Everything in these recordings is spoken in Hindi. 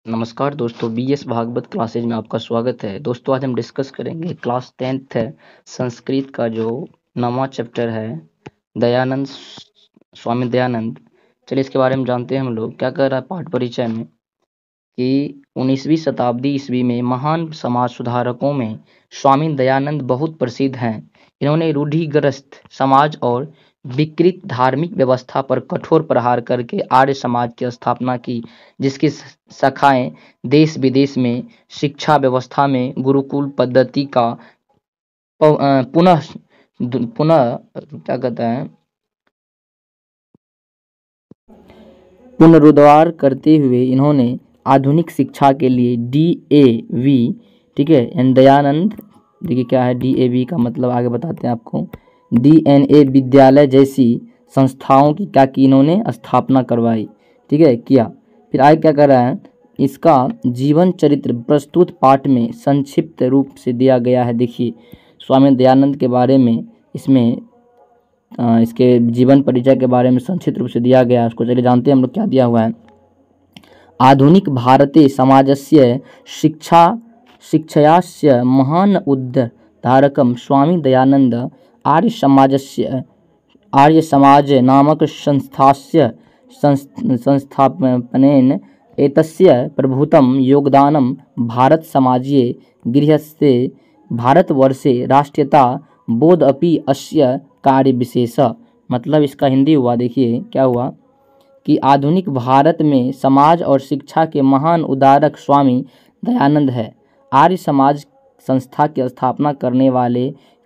नमस्कार दोस्तों, बीएस भागवत क्लासेज में आपका स्वागत है। दोस्तों आज हम डिस्कस करेंगे क्लास 10th है संस्कृत का जो 9वां चैप्टर है दयानंद स्वामी दयानंद। चलिए इसके बारे में जानते हैं हम लोग। क्या कर रहा है पाठ परिचय में कि 19वीं शताब्दी ईस्वी में महान समाज सुधारकों में स्वामी दयानंद बहुत प्रसिद्ध हैं। इन्होंने रूढ़िग्रस्त समाज और विकृत धार्मिक व्यवस्था पर कठोर प्रहार करके आर्य समाज की स्थापना की, जिसकी शाखाएं देश विदेश में शिक्षा व्यवस्था में गुरुकुल पद्धति का पुनः पुनः क्या कहते हैं पुनरुद्धार करते हुए इन्होंने आधुनिक शिक्षा के लिए DAV, ठीक है, एंड दयानंद, देखिए क्या है DAV का मतलब आगे बताते हैं आपको। DNA विद्यालय जैसी संस्थाओं की क्या की इन्होंने स्थापना करवाई, ठीक है, किया। फिर आगे क्या कर रहा है, इसका जीवन चरित्र प्रस्तुत पाठ में संक्षिप्त रूप से दिया गया है। देखिए स्वामी दयानंद के बारे में इसमें इसके जीवन परिचय के बारे में संक्षिप्त रूप से दिया गया है। उसको चलिए जानते हैं हम लोग क्या दिया हुआ है। आधुनिक भारते समाजस्य शिक्षयास्य महान उद्धारकं स्वामी दयानंद आर्य समाज नामक संस्थास्य संस्थापनेन एतस्य प्रभुतं योगदानं भारत समाजीय गृहस्थे भारतवर्षे राष्ट्रीयता बोध अपि अस्य कार्य विशेष। मतलब इसका हिंदी हुआ, देखिए क्या हुआ कि आधुनिक भारत में समाज और शिक्षा के महान उद्धारक स्वामी दयानंद है। आर्य समाज संस्था की स्थापना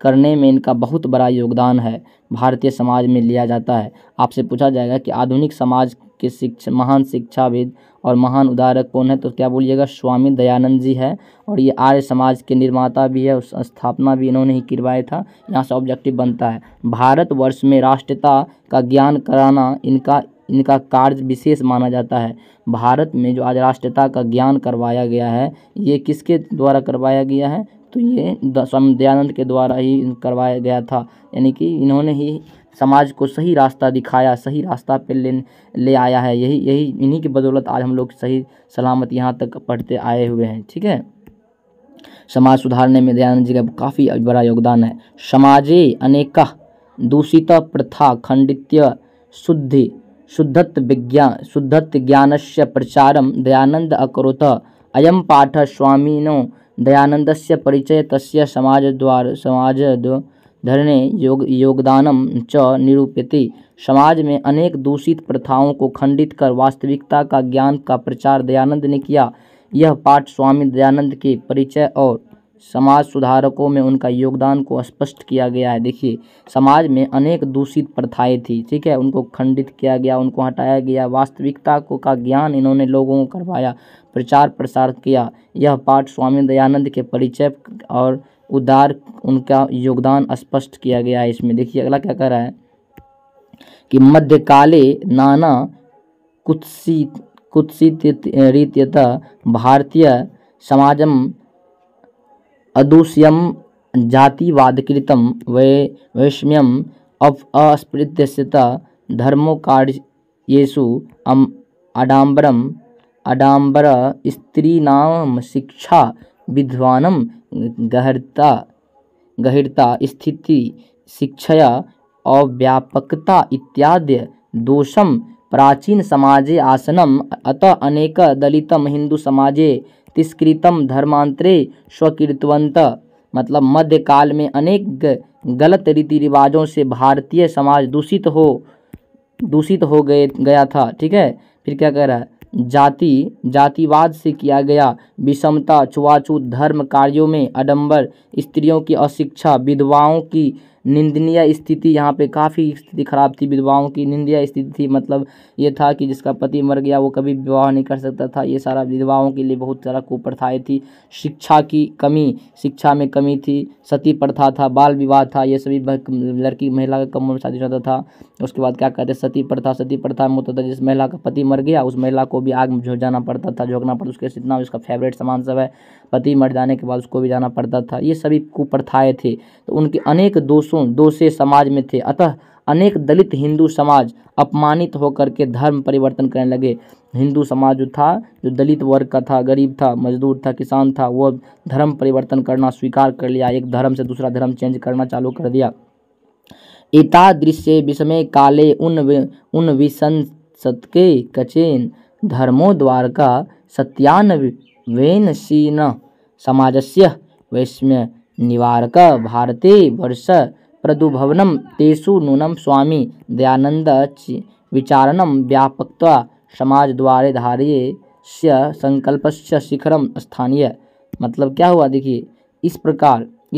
करने में इनका बहुत बड़ा योगदान है, भारतीय समाज में लिया जाता है। आपसे पूछा जाएगा कि आधुनिक समाज के महान शिक्षाविद और महान उद्धारक कौन है, तो क्या बोलिएगा, स्वामी दयानंद जी है। और ये आर्य समाज के निर्माता भी है, उस स्थापना भी इन्होंने ही करवाया था। यहाँ से ऑब्जेक्टिव बनता है भारतवर्ष में राष्ट्रीयता का ज्ञान कराना इनका कार्य विशेष माना जाता है। भारत में जो आज राष्ट्रीयता का ज्ञान करवाया गया है, ये किसके द्वारा करवाया गया है, तो ये स्वामी दयानंद के द्वारा ही करवाया गया था। यानी कि इन्होंने ही समाज को सही रास्ता दिखाया, सही रास्ता पे ले आया है। यही इन्हीं की बदौलत आज हम लोग सही सलामत यहाँ तक पढ़ते आए हुए हैं, ठीक है। समाज सुधारने में दयानंद जी का काफ़ी बड़ा योगदान है। समाजे अनेका दूषित प्रथा खंडित्य शुद्धत्व ज्ञानस्य प्रचारं दयानंद अकरोत्। अयं पाठ स्वामिनो दयानंदस्य परिचय तस्य समाजोद्धरणे योगदानं च निरूपयति। समाज में अनेक दूषित प्रथाओं को खंडित कर वास्तविकता का ज्ञान का प्रचार दयानंद ने किया। यह पाठ स्वामी दयानंद के परिचय और समाज सुधारकों में उनका योगदान को स्पष्ट किया गया है। देखिए समाज में अनेक दूषित प्रथाएं थी, ठीक है, उनको खंडित किया गया, उनको हटाया गया, वास्तविकता को का ज्ञान इन्होंने लोगों को करवाया, प्रचार प्रसार किया। यह पाठ स्वामी दयानंद के परिचय और उदार उनका योगदान स्पष्ट किया गया है इसमें। देखिए अगला क्या कह रहा है कि मध्यकाले नाना कुत्सित रीत्यतः भारतीय समाजम अदूष्यं जातिवादकृतं वैषम्यम् अस्पृश्यता धर्मकार्येषु आडंबर स्त्रीणां शिक्षा विद्वानं गहरता स्थिति शिक्षया अव्यापकता इत्यादि दोषं प्राचीन समाजे आसनम्। अतः अनेक दलितं हिंदू समाजे तिष्कृतं धर्मांतरे स्वकीर्तवंत। मतलब मध्यकाल में अनेक गलत रीति रिवाजों से भारतीय समाज दूषित हो गया था, ठीक है। फिर क्या कह रहा है, जातिवाद से किया गया विषमता, छुआछूत, धर्म कार्यों में आडंबर, स्त्रियों की अशिक्षा, विधवाओं की निंदनीय स्थिति। यहाँ पे काफ़ी स्थिति खराब थी, विधवाओं की निंदनीय स्थिति थी। मतलब ये था कि जिसका पति मर गया वो कभी विवाह नहीं कर सकता था। ये सारा विधवाओं के लिए बहुत सारा कुप्रथाएं थी। शिक्षा में कमी थी, सती प्रथा था, बाल विवाह था, ये सभी लड़की महिला का कम उम्र में शादी होता था। उसके बाद क्या कहते हैं, सती प्रथा में होता था जिस महिला का पति मर गया उस महिला को भी आग में झोंकना पड़ता था। उसके इतना उसका फेवरेट सामान सब है, पति मर जाने के बाद उसको भी जाना पड़ता था। ये सभी कुप्रथाएं थे, तो उनके अनेक दोषे समाज में थे। अतः अनेक दलित हिंदू समाज अपमानित होकर के धर्म परिवर्तन करने लगे। हिंदू समाज जो था, जो दलित वर्ग का था, गरीब था, मजदूर था, किसान था, वो धर्म परिवर्तन करना स्वीकार कर लिया, एक धर्म से दूसरा धर्म चेंज करना चालू कर दिया। एतादृशे विषमे काले उनविंशतिके कचेन धर्मोद्धारका सत्यान्वेषीण समाजस्य वैषम्य निवारक भारते वर्ष प्रदुभवनं तेषु नूनं स्वामी दयानंद विचारणं व्यापकत्वा समाजद्वारे धार्यस्य संकल्पस्य शिखरम स्थानीय। मतलब क्या हुआ देखिए, इस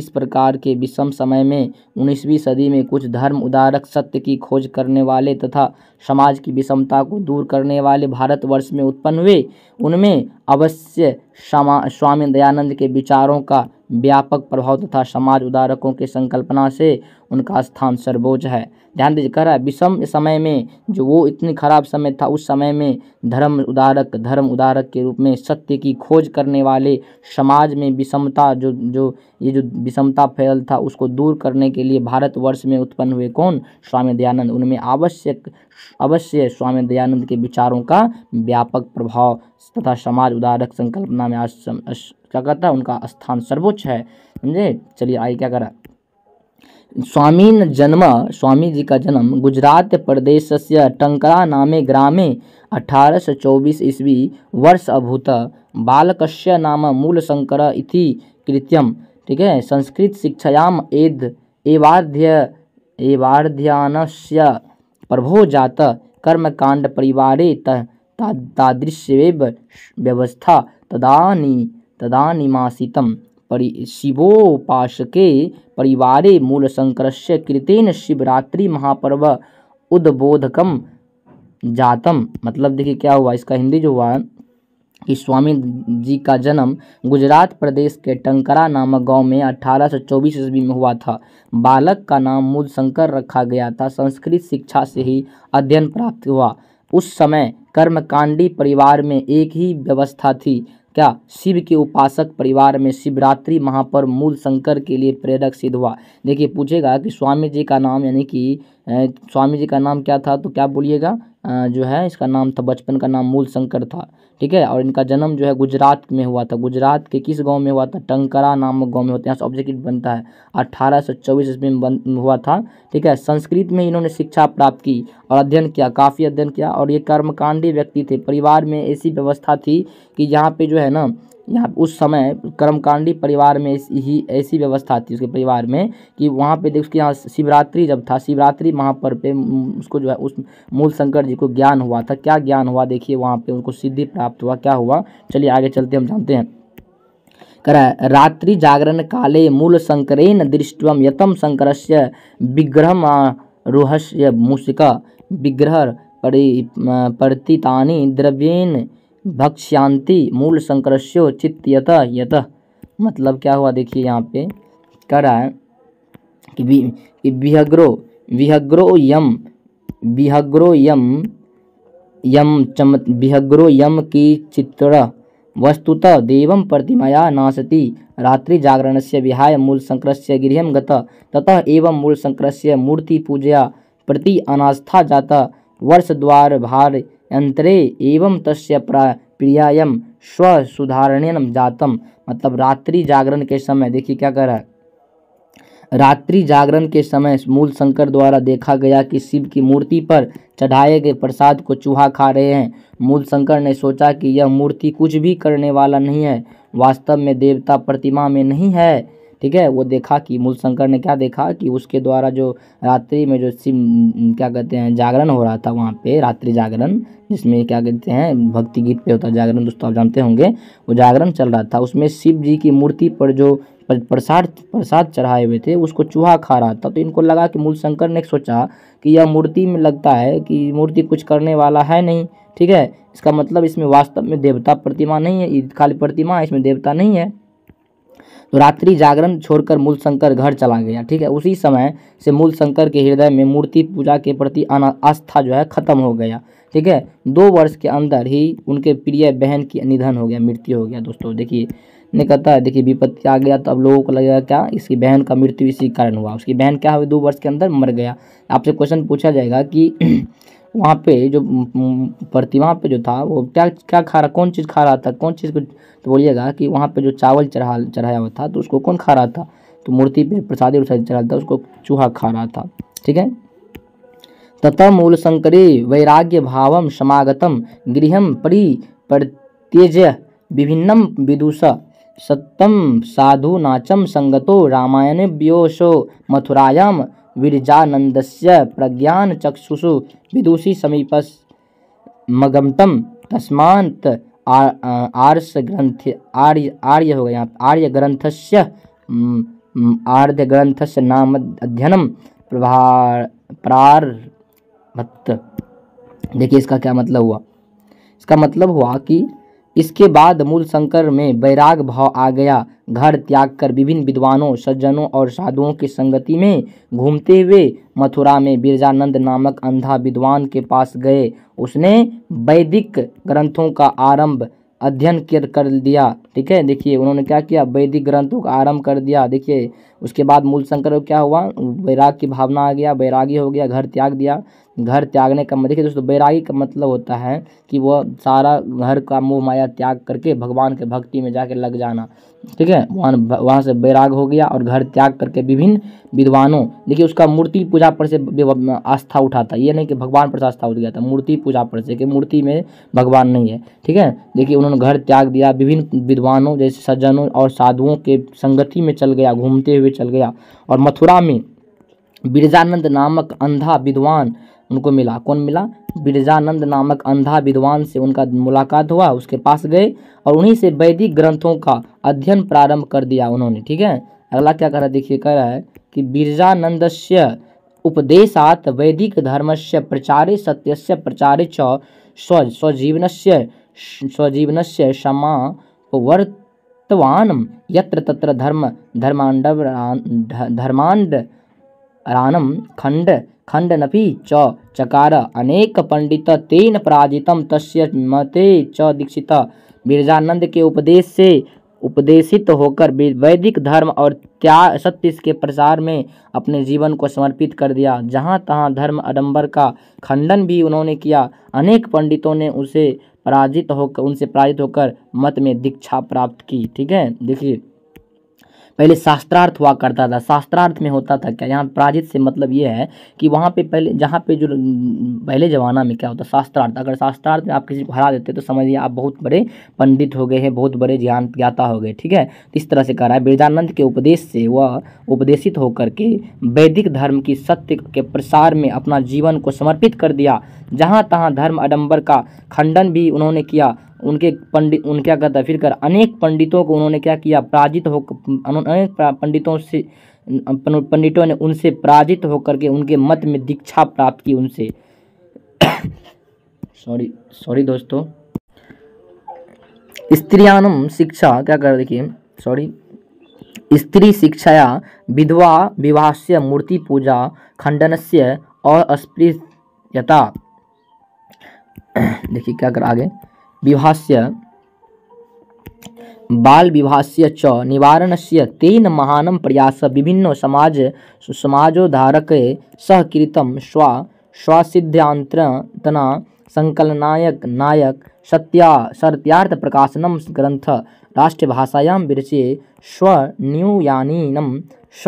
प्रकार के विषम समय में 19वीं सदी में कुछ धर्म उदारक सत्य की खोज करने वाले तथा समाज की विषमता को दूर करने वाले भारतवर्ष में उत्पन्न हुए। उनमें अवश्य स्वामी दयानंद के विचारों का व्यापक प्रभाव तथा समाज उदारकों के संकल्पना से उनका स्थान सर्वोच्च है। ध्यान दीजिए, कह रहा है विषम समय में, जो वो इतनी खराब समय था, उस समय में धर्म उदारक के रूप में सत्य की खोज करने वाले, समाज में विषमता जो विषमता फैल था उसको दूर करने के लिए भारतवर्ष में उत्पन्न हुए कौन? स्वामी दयानंद। उनमें अवश्य स्वामी दयानंद के विचारों का व्यापक प्रभाव तथा समाज उदारक संकल्पना में क्या कहता है, उनका स्थान सर्वोच्च है। समझे? चलिए आगे क्या करा। स्वामी जी का जन्म गुजरात प्रदेशस्य टंकरा नामे ग्रामे 1824 ईस्वी वर्ष अभूत। बालकस्य नाम मूलशंकर इति कृत्यम। ठीक है, संस्कृत शिक्षायाम एवाध्ययनस्य प्रभो जात। कर्मकांड परिवारे तादृश्येव व्यवस्था तदानीमासीतम्। शिवोपासके परिवारे मूलशंकरस्य कृतेन शिवरात्रि महापर्व उद्बोधकम जातम। मतलब देखिए क्या हुआ, इसका हिंदी जो हुआ कि स्वामी जी का जन्म गुजरात प्रदेश के टंकरा नामक गांव में 1824 ईस्वी में हुआ था। बालक का नाम मूलशंकर रखा गया था। संस्कृत शिक्षा से ही अध्ययन प्राप्त हुआ। उस समय कर्मकांडी परिवार में एक ही व्यवस्था थी, क्या? शिव के उपासक परिवार में शिवरात्रि महापर्व मूलशंकर के लिए प्रेरक सिद्ध हुआ। देखिए पूछेगा कि स्वामी जी का नाम, यानी कि स्वामी जी का नाम क्या था, तो क्या बोलिएगा, जो है इसका नाम था, बचपन का नाम मूलशंकर था। ठीक है, और इनका जन्म जो है गुजरात में हुआ था। गुजरात के किस गांव में हुआ था? टंकरा नामक गांव में होता है। यहाँ से ऑब्जेक्टिव बनता है 1824 ईस्वी में हुआ था। ठीक है, संस्कृत में इन्होंने शिक्षा प्राप्त की और अध्ययन किया, काफ़ी अध्ययन किया। और ये कर्मकांडी व्यक्ति थे। परिवार में ऐसी व्यवस्था थी कि यहाँ पे जो है ना, यहाँ उस समय कर्मकांडी परिवार में ही ऐसी व्यवस्था थी उसके परिवार में कि वहाँ पे उसके यहाँ शिवरात्रि जब था, शिवरात्रि महापर्व पे उसको जो है उस मूलशंकर जी को ज्ञान हुआ था। क्या ज्ञान हुआ? देखिए वहाँ पे उनको सिद्धि प्राप्त हुआ। क्या हुआ? चलिए आगे चलते हम जानते हैं। करा रात्रि जागरण काले मूलशंकरेण दृष्ट्वं यतं शंकरस्य विग्रहम् आरुह्य मूषिका विग्रह परितानि द्रव्येन भक्ष्यांति मूलशंकरस्य चित्त यतः। मतलब क्या हुआ देखिए, यहाँ पे कह रहा है कि विहग्रो यम की चित्र वस्तुतः देवं प्रतिमया नासति। रात्रि जागरणस्य विहाय मूलशंकरस्य गृहं गतः ततः एवं मूलशंकरस्य मूर्ति पूजया प्रति अनास्था जाता। वर्षद्वार भार यंत्रे एवं तस्य प्रियायम स्वसुधारणेन जातम। मतलब रात्रि जागरण के समय देखिए क्या कर रहा है, रात्रि जागरण के समय मूलशंकर द्वारा देखा गया कि शिव की मूर्ति पर चढ़ाए गए प्रसाद को चूहा खा रहे हैं। मूलशंकर ने सोचा कि यह मूर्ति कुछ भी करने वाला नहीं है, वास्तव में देवता प्रतिमा में नहीं है। ठीक है, वो देखा कि मूलशंकर ने क्या देखा कि उसके द्वारा जो रात्रि में जो शिव क्या कहते हैं जागरण हो रहा था, वहाँ पे रात्रि जागरण जिसमें क्या कहते हैं भक्ति गीत पे होता है जागरण, दोस्तों आप जानते होंगे, वो जागरण चल रहा था। उसमें शिव जी की मूर्ति पर जो प्रसाद चढ़ाए हुए थे उसको चूहा खा रहा था। तो इनको लगा कि मूलशंकर ने सोचा कि यह मूर्ति में लगता है कि मूर्ति कुछ करने वाला है नहीं। ठीक है, इसका मतलब इसमें वास्तव में देवता प्रतिमा नहीं है, खाली प्रतिमा है, इसमें देवता नहीं है। तो रात्रि जागरण छोड़कर मूलशंकर घर चला गया। ठीक है, उसी समय से मूलशंकर के हृदय में मूर्ति पूजा के प्रति आस्था जो है खत्म हो गया। ठीक है, 2 वर्ष के अंदर ही उनके प्रिय बहन की निधन हो गया, मृत्यु हो गया। दोस्तों देखिए ने कहता है देखिए विपत्ति आ गया तो अब लोगों को लगेगा क्या, इसकी बहन का मृत्यु इसी कारण हुआ। उसकी बहन क्या हुई, 2 वर्ष के अंदर मर गया। आपसे क्वेश्चन पूछा जाएगा कि वहाँ पे जो प्रतिमा पे जो था वो क्या क्या खा रहा, कौन चीज़ खा रहा था, कौन चीज़ को, तो बोलिएगा कि वहाँ पे जो चावल चढ़ाया हुआ था तो उसको कौन खा रहा था, तो मूर्ति पे प्रसादी चढ़ा था उसको चूहा खा रहा था। ठीक है। ततः मूल शंकरे वैराग्य भावम समागतम गृहम परित्यज्य विभिन्नम विदुष सत्यम साधु नाचम संगतो रामायणे व्योशो मथुरायाम विरजानंदस्य प्रज्ञान चक्षुषु विदुषी समीपस मगमतम तस्मात् आर्ष ग्रंथ आर्य हो गया, आर्य ग्रंथस्य आर्य ग्रंथस्य नाम अध्ययनम प्रारभत। देखिए इसका क्या मतलब हुआ, इसका मतलब हुआ कि इसके बाद मूल शंकर में वैराग भाव आ गया। घर त्याग कर विभिन्न विद्वानों सज्जनों और साधुओं की संगति में घूमते हुए मथुरा में बिरजानंद नामक अंधा विद्वान के पास गए। उसने वैदिक ग्रंथों का आरंभ अध्ययन कर दिया। ठीक है, देखिए उन्होंने क्या किया, वैदिक ग्रंथों का आरंभ कर दिया। देखिए उसके बाद मूल शंकर को क्या हुआ, वैराग की भावना आ गया, वैरागी हो गया, घर त्याग दिया। घर त्यागने का देखिए दोस्तों, वैरागी का मतलब होता है कि वह सारा घर का मोह माया त्याग करके भगवान के भक्ति में जाके लग जाना। ठीक है, वहाँ से वैराग हो गया और घर त्याग करके विभिन्न विद्वानों, देखिए उसका मूर्ति पूजा पर से आस्था उठा था, ये नहीं कि भगवान पर आस्था उठ गया था, मूर्ति पूजा पर से, कि मूर्ति में भगवान नहीं है। ठीक है, देखिए उन्होंने घर त्याग दिया, विभिन्न विद्वानों जैसे सज्जनों और साधुओं के संगति में चल गया, घूमते हुए चल गया और मथुरा में बिरजानंद नामक अंधा विद्वान उनको मिला। कौन मिला, बिरजानंद नामक अंधा विद्वान से उनका मुलाकात हुआ, उसके पास गए और उन्हीं से वैदिक ग्रंथों का अध्ययन प्रारंभ कर दिया उन्होंने। ठीक है, अगला क्या कर रहा है, देखिए कह रहा है कि बिरजानंदस्य उपदेशात् वैदिक धर्मस्य प्रचारे सत्यस्य प्रचारे च स्वजीवनस्य समापवर्तमानं यत्र तत्र धर्मांडरानं खंडनपि च चकार अनेक पंडित तेन पराजितम तस्य मते च दीक्षित। बिरजानंद के उपदेश से उपदेशित होकर वैदिक धर्म और त्याग सत्य के प्रसार में अपने जीवन को समर्पित कर दिया। जहाँ तहाँ धर्म आडंबर का खंडन भी उन्होंने किया। अनेक पंडितों ने उनसे पराजित होकर मत में दीक्षा प्राप्त की। ठीक है, देखिए पहले शास्त्रार्थ हुआ करता था। शास्त्रार्थ में होता था क्या, यहाँ पराजित से मतलब ये है कि वहाँ पे पहले जहाँ पे जो पहले ज़माना में क्या होता शास्त्रार्थ, अगर शास्त्रार्थ में आप किसी को हरा देते तो समझिए आप बहुत बड़े पंडित हो गए हैं, बहुत बड़े ज्ञाता हो गए। ठीक है, इस तरह से कह रहा है बिरजानंद के उपदेश से वह उपदेशित होकर के वैदिक धर्म की सत्य के प्रसार में अपना जीवन को समर्पित कर दिया। जहाँ तहाँ धर्म आडंबर का खंडन भी उन्होंने किया। उनके क्या कहता है, फिर कर अनेक पंडितों को उन्होंने क्या किया, पराजित होकर अनेक पंडितों ने उनसे पराजित होकर के उनके मत में दीक्षा प्राप्त की उनसे। सॉरी दोस्तों, स्त्रियानम शिक्षा क्या कर, देखिए स्त्री शिक्षाया विधवा विवाहस्य मूर्ति पूजा खंडनस्य और अस्पृश्यता। देखिए क्या कर आगे, विवाहस्य बाल विवाहस्य च निवारणस्य तेन महानं प्रयास विभिन्न समाजोद्धारके सह कृतं स्वसिद्धान्तरतना संकलनायक सत्यार्थ प्रकाशनं ग्रंथ राष्ट्रभाषायां विरचे स्वनियुयानीनं स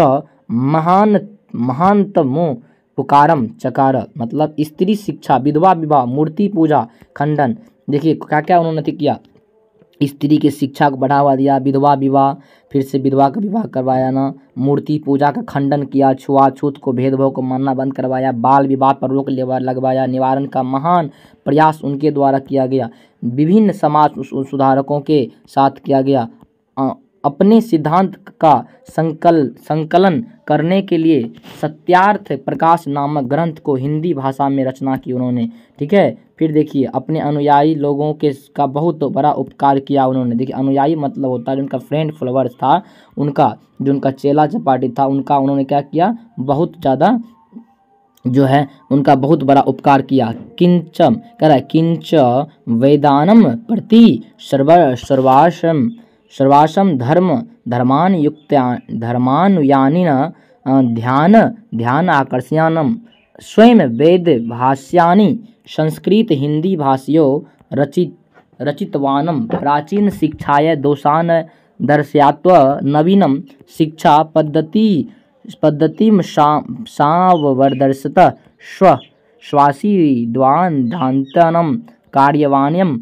महानतमो पुकारम चकार। मतलब स्त्री शिक्षा, विधवा विवाह, मूर्ति पूजा खंडन। देखिए क्या क्या उन्होंने किया, स्त्री की शिक्षा को बढ़ावा दिया, विधवा विवाह, फिर से विधवा का विवाह करवाया ना, मूर्ति पूजा का खंडन किया, छुआछूत को भेदभाव को मानना बंद करवाया, बाल विवाह पर रोक लगवाया, निवारण का महान प्रयास उनके द्वारा किया गया, विभिन्न समाज सुधारकों के साथ किया गया। अपने सिद्धांत का संकलन करने के लिए सत्यार्थ प्रकाश नामक ग्रंथ को हिंदी भाषा में रचना की उन्होंने। ठीक है, फिर देखिए अपने अनुयायी लोगों के का बहुत बड़ा उपकार किया उन्होंने। देखिए अनुयायी मतलब होता है उनका फ्रेंड फॉलोअर्स था, उनका जो उनका चेला चपाटी था, उनका उन्होंने क्या किया, बहुत ज़्यादा जो है उनका बहुत बड़ा उपकार किया। किंच कह रहा है किंच वेदानम प्रति सर्वासम सर्वासम धर्मानुयानिन ध्यान आकर्षयानम स्वयं वेद भाष्यानि संस्कृत हिंदी भाषयो रचितवानम प्राचीन शिक्षाय दोषान दर्शयात्व नवीनम शिक्षा पद्धतिम साववर्धसत श्वासिद्वान्धान्तनं कार्यवाण्यम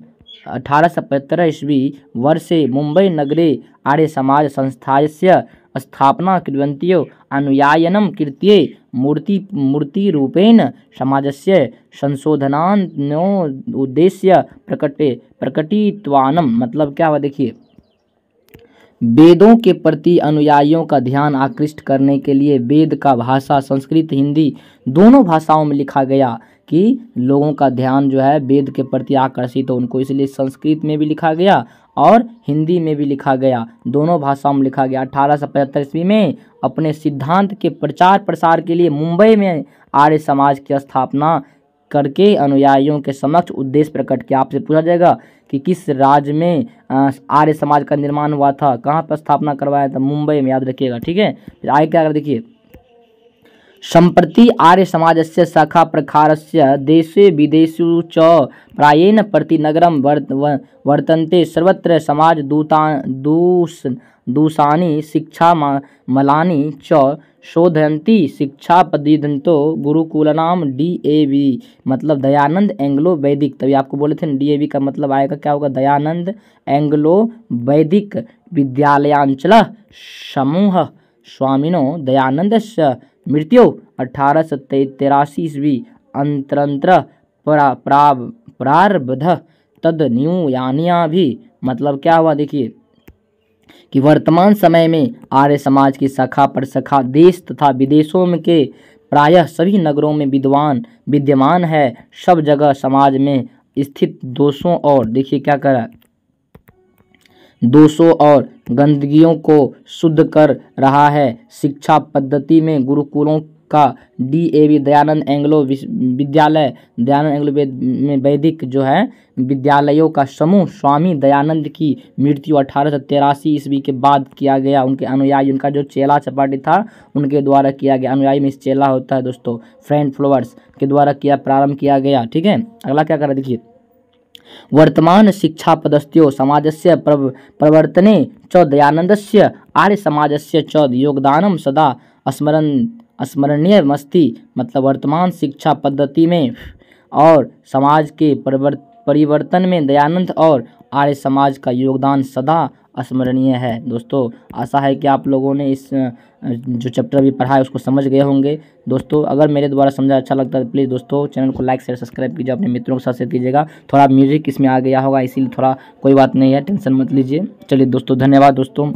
1875 ईस्वी वर्षे मुंबई नगरे आर्य समाज संस्थास्य स्थापना कृतवन्त्यो अनुयायनं कृत्ये मूर्तिरूपेण समाजस्य संशोधनान्योद्देश्य प्रकटितवान्। मतलब क्या हुआ देखिए, वेदों के प्रति अनुयायियों का ध्यान आकृष्ट करने के लिए वेद का भाषा संस्कृत हिंदी दोनों भाषाओं में लिखा गया कि लोगों का ध्यान जो है वेद के प्रति आकर्षित हो उनको, इसलिए संस्कृत में भी लिखा गया और हिंदी में भी लिखा गया, दोनों भाषाओं में लिखा गया। 1875 ईस्वी में अपने सिद्धांत के प्रचार प्रसार के लिए मुंबई में आर्य समाज की स्थापना करके अनुयायियों के समक्ष उद्देश्य प्रकट किया। आपसे पूछा जाएगा कि किस राज्य में आर्य समाज का निर्माण हुआ था, कहाँ पर स्थापना करवाया था, मुंबई में, याद रखिएगा। ठीक है, फिर आगे क्या कर देखिए, सम्प्रति आर्य समाजस्य शाखा प्रकारस्य देशे विदेशेषु च प्रायेण प्रतिनगरं वर्तन्ते सर्वत्र समाज दूषानि शिक्षा मलानि च शोधयन्ति शिक्षा पद्धतितो गुरुकुलनाम DAV मतलब दयानंद एंग्लो वैदिक। तभी आपको बोले थे DAV का मतलब आएगा क्या होगा, दयानंद एंग्लो वैदिक विद्यालयांचल समूह स्वामिनो दयानंदस्य मृत्यु 1883 ईस्वी अंतरंतर प्रारब्ध तदन्युयानिया भी। मतलब क्या हुआ देखिए कि वर्तमान समय में आर्य समाज की शाखा प्रशाखा देश तथा विदेशों में के प्रायः सभी नगरों में विद्यमान है। सब जगह समाज में स्थित दोषों और देखिए क्या करा, दोषों और गंदगियों को शुद्ध कर रहा है। शिक्षा पद्धति में गुरुकुलों का DAV दयानंद एंग्लो विद्यालय, दयानंद एंग्लो में वैदिक जो है विद्यालयों का समूह स्वामी दयानंद की मृत्यु 1883 ईस्वी के बाद किया गया। उनके अनुयायी, उनका जो चेला चपाटी था उनके द्वारा किया गया। अनुयायी में चेला होता है दोस्तों, फ्रेंड फॉलोअर्स के द्वारा प्रारंभ किया गया। ठीक है, अगला क्या करा देखिए, वर्तमान शिक्षा पद्धत्यो समाजस्य प्रवर्तने च दयानन्दस्य आर्य समाजस्य च योगदानं सदा स्मरणीयमस्ति। मतलब वर्तमान शिक्षा पद्धति में और समाज के परिवर्तन में दयानंद और आर्य समाज का योगदान सदा स्मरणीय है। दोस्तों आशा है कि आप लोगों ने इस जो चैप्टर अभी पढ़ा है उसको समझ गए होंगे। दोस्तों अगर मेरे द्वारा समझा अच्छा लगता है तो प्लीज़ दोस्तों चैनल को लाइक शेयर सब्सक्राइब कीजिए, अपने मित्रों के साथ शेयर कीजिएगा। थोड़ा म्यूजिक इसमें आ गया होगा इसीलिए थोड़ा कोई बात नहीं है, टेंशन मत लीजिए। चलिए दोस्तों, धन्यवाद दोस्तों।